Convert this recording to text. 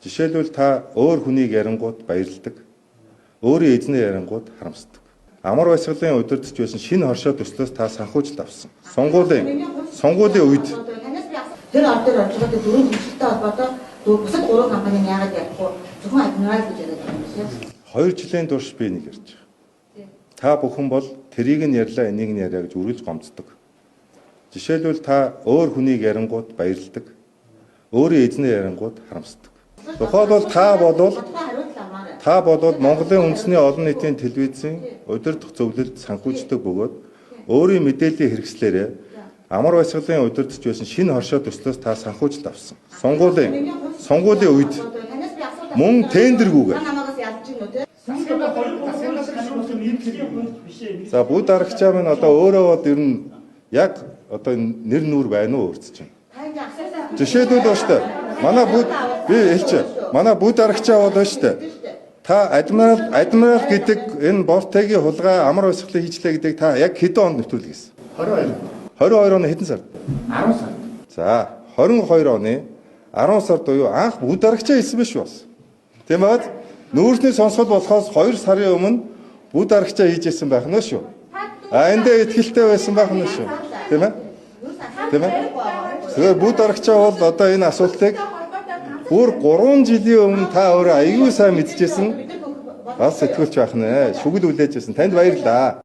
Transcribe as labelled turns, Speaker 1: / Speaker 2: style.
Speaker 1: Жишээлбэл та өөр хүнийг ярингууд баярлдаг. Өөрийн эзнээ ярингууд харамсдаг. Амар баясгалын удирдах байсан шинэ хоршоо төслөөс та санхүүжилт авсан. Сонгуулийн үед
Speaker 2: тэр ард дээр орж байгаа дөрөв хүчтэй холбоотой бусад гурван компани яагаад ярихгүй зөвхөн адмирал гэж яриад байгаа юм бэ?
Speaker 1: 2 жилийн турш би нэг ярьж байгаа. Та бүхэн бол тэрийг нь ярьлаа, энийг нь яриа гэж үргэлж гомддог. Жишээлбэл та өөр хүнийг ярингууд баярлдаг. Өөрийн эзнээ ярингууд харамсдаг. Тухайлбал та болвол Монголын үндэсний олон нийтийн телевизийн удирдах зөвлөлд санхүүждэг бөгөөд өөрийн мэдээллийн хэрэгслээрээ амар баясгалын удирдах байсан шинэ хоршоо төслөөс та санхүүжилт авсан. Сонгуулийн үед мөн тендергүүгээр. За бүгд дарагчаа минь одоо өөрөө бод ер нь яг одоо нэр нүр байна уу өөрсдөж байна. Жишээлбэл ба штэ. Манай бүгд би хэлж манай бүгд дарагчаа бол штэ. Та адмирал гэдэг энэ бортгийн хулгай амар баясгалын хийчлээ гэдэг та яг хэдэн онд нэвтрүүлэх гэсэн? 22 оны хэдэн сард?
Speaker 3: 10 сард.
Speaker 1: За 22 оны 10 сард буюу анх бүгд дарагчаа хэлсэн биш бас. Тийм баад нүүрсний сонсгол болохоос 2 сарын өмнө бүгд дарагчаа хийжсэн байх нь шүү. Эндээ ихтгэлтэй байсан байх нь шүү. Тийм ээ? Тийм ээ? Тэгэхээр бүгд дарагчаа бол одоо энэ асуултыг бүр 3 жилийн өмнө та өөрөө аягүй сайн мэдчихсэн. Бас сэтгүүлч байх нэ. Шүгэл үлээж байсан. Танд баярлалаа.